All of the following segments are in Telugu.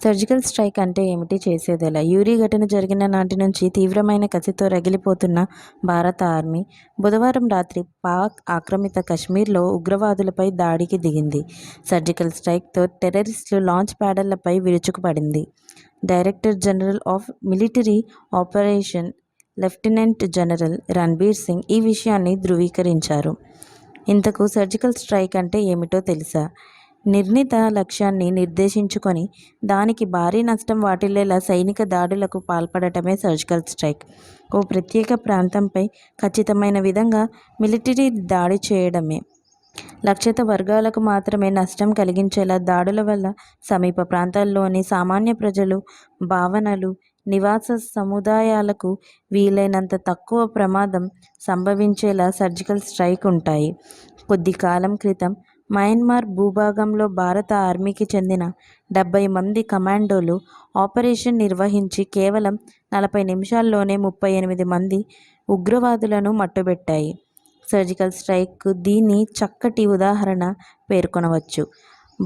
సర్జికల్ స్ట్రైక్ అంటే ఏమిటి, చేసేదెలా? యూరీ ఘటన జరిగిన నాటి నుంచి తీవ్రమైన కసితో రగిలిపోతున్న భారత ఆర్మీ బుధవారం రాత్రి పాక్ ఆక్రమిత కశ్మీర్లో ఉగ్రవాదులపై దాడికి దిగింది. సర్జికల్ స్ట్రైక్తో టెర్రరిస్టులు లాంచ్ ప్యాడర్లపై విరుచుకుపడింది. Director general of military operation lieutenant general Ranbir Singh ఈ విషయాన్ని ధృవీకరించారు. ఇంతకు సర్జికల్ స్ట్రైక్ అంటే ఏమిటో తెలుసా? నిర్ణీత లక్ష్యాన్ని నిర్దేశించుకొని దానికి భారీ నష్టం వాటిల్లేలా సైనిక దాడులకు పాల్పడటమే సర్జికల్ స్ట్రైక్. ఓ ప్రత్యేక ప్రాంతంపై ఖచ్చితమైన విధంగా మిలిటరీ దాడి చేయడమే. లక్ష్యత వర్గాలకు మాత్రమే నష్టం కలిగించేలా దాడుల వల్ల సమీప ప్రాంతాల్లోని సామాన్య ప్రజలు, భావనలు, నివాస సముదాయాలకు వీలైనంత తక్కువ ప్రమాదం సంభవించేలా సర్జికల్ స్ట్రైక్ ఉంటాయి. కొద్ది కాలం క్రితం మయన్మార్ భూభాగంలో భారత ఆర్మీకి చెందిన 70 మంది కమాండోలు ఆపరేషన్ నిర్వహించి కేవలం 40 నిమిషాల్లోనే 38 మంది ఉగ్రవాదులను మట్టుబెట్టాయి. సర్జికల్ స్ట్రైక్ దీని చక్కటి ఉదాహరణ పేర్కొనవచ్చు.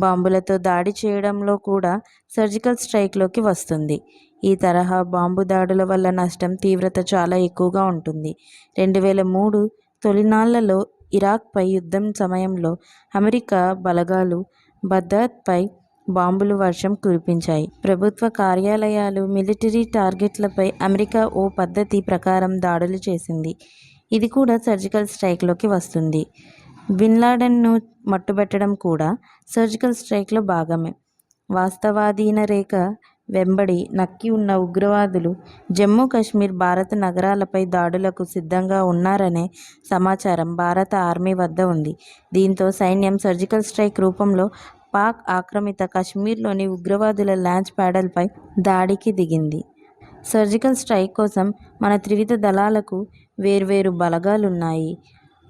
బాంబులతో దాడి చేయడంలో కూడా సర్జికల్ స్ట్రైక్లోకి వస్తుంది. ఈ తరహా బాంబు దాడుల వల్ల నష్టం తీవ్రత చాలా ఎక్కువగా ఉంటుంది. 2003 తొలినాళ్లలో ఇరాక్పై యుద్ధం సమయంలో అమెరికా బలగాలు బగ్దాద్పై బాంబుల వర్షం కురిపించాయి. ప్రభుత్వ కార్యాలయాలు, మిలిటరీ టార్గెట్లపై అమెరికా ఓ పద్ధతి ప్రకారం దాడులు చేసింది. ఇది కూడా సర్జికల్ స్ట్రైక్లోకి వస్తుంది. బిన్ లాడెన్ను మట్టుబెట్టడం కూడా సర్జికల్ స్ట్రైక్లో భాగమే. వాస్తవాధీన రేఖ వెంబడి నక్కి ఉన్న ఉగ్రవాదులు జమ్మూ కాశ్మీర్, భారత నగరాలపై దాడులకు సిద్ధంగా ఉన్నారనే సమాచారం భారత ఆర్మీ వద్ద ఉంది. దీంతో సైన్యం సర్జికల్ స్ట్రైక్ రూపంలో పాక్ ఆక్రమిత కశ్మీర్లోని ఉగ్రవాదుల లాంచ్ ప్యాడర్లపై దాడికి దిగింది. సర్జికల్ స్ట్రైక్ కోసం మన త్రివిధ దళాలకు వేర్వేరు బలగాలున్నాయి.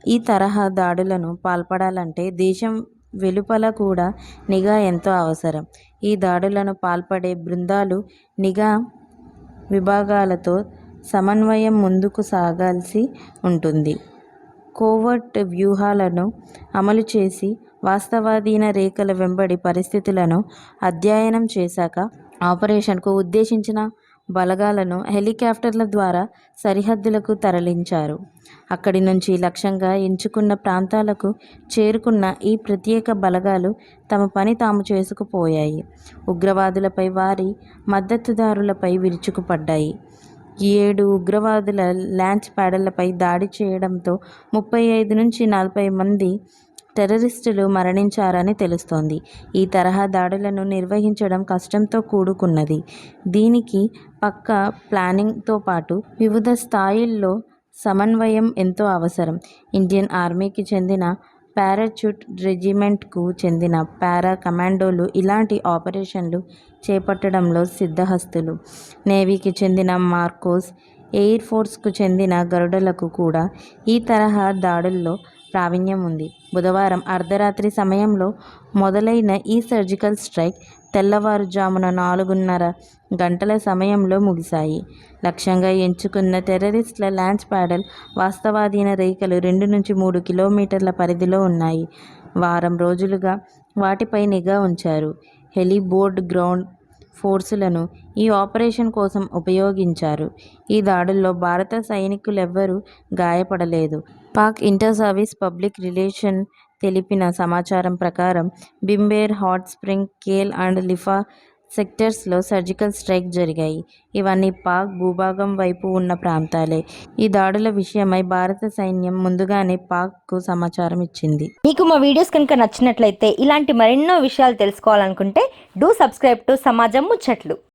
ఈ తరహా దాడులను పాల్పడాలంటే దేశం వెలుపల కూడా నిఘా ఎంతో అవసరం. ఈ దాడులను పాల్పడే బృందాలు నిఘా విభాగాలతో సమన్వయం ముందుకు సాగాల్సి ఉంటుంది. కోవర్ట్ వ్యూహాలను అమలు చేసి వాస్తవాధీన రేఖల వెంబడి పరిస్థితులను అధ్యయనం చేశాక ఆపరేషన్కు ఉద్దేశించిన బలగాలను హెలికాప్టర్ల ద్వారా సరిహద్దులకు తరలించారు. అక్కడి నుంచి లక్ష్యంగా ఎంచుకున్న ప్రాంతాలకు చేరుకున్న ఈ ప్రత్యేక బలగాలు తమ పని తాము చేసుకుపోయాయి. ఉగ్రవాదులపై, వారి మద్దతుదారులపై విరుచుకుపడ్డాయి. 7 ఉగ్రవాదుల లాంచ్ ప్యాడర్లపై దాడి చేయడంతో 35 నుంచి 40 మంది టెర్రరిస్టులు మరణించారని తెలుస్తోంది. ఈ తరహా దాడులను నిర్వహించడం కష్టంతో కూడుకున్నది. దీనికి పక్కా ప్లానింగ్తో పాటు వివిధ స్థాయిల్లో సమన్వయం ఎంతో అవసరం. ఇండియన్ ఆర్మీకి చెందిన పారాచూట్ రెజిమెంట్కు చెందిన పారా కమాండోలు ఇలాంటి ఆపరేషన్లు చేపట్టడంలో సిద్ధహస్తులు. నేవీకి చెందిన మార్కోస్, ఎయిర్ ఫోర్స్కు చెందిన గరుడలకు కూడా ఈ తరహా దాడుల్లో ప్రావీణ్యం ఉంది. బుధవారం అర్ధరాత్రి సమయంలో మొదలైన ఈ సర్జికల్ స్ట్రైక్ తెల్లవారుజామున 4:30 గంటల సమయంలో ముగిశాయి. లక్ష్యంగా ఎంచుకున్న టెర్రరిస్టుల లాంచ్ ప్యాడల్ వాస్తవాధీన రేఖలు 2 నుంచి 3 కిలోమీటర్ల పరిధిలో ఉన్నాయి. వారం రోజులుగా వాటిపై నిఘా ఉంచారు. హెలిబోర్డ్, గ్రౌండ్ ఫోర్సులను ఈ ఆపరేషన్ కోసం ఉపయోగించారు. ఈ దాడుల్లో భారత సైనికులెవ్వరూ గాయపడలేదు. Pak inter service public relation తెలిపిన సమాచారం ప్రకారం Bhimber, hot spring, Kel and Lipa సెక్టర్స్లో సర్జికల్ స్ట్రైక్ జరిగాయి. ఇవన్నీ పాక్ భూభాగం వైపు ఉన్న ప్రాంతాలే. ఈ దాడుల విషయమై భారత సైన్యం ముందుగానే పాక్కు సమాచారం ఇచ్చింది. మీకు మా వీడియోస్ కనుక నచ్చినట్లయితే ఇలాంటి మరెన్నో విషయాలు తెలుసుకోవాలనుకుంటే డూ సబ్స్క్రైబ్ టు సమాజం ముచ్చట్లు.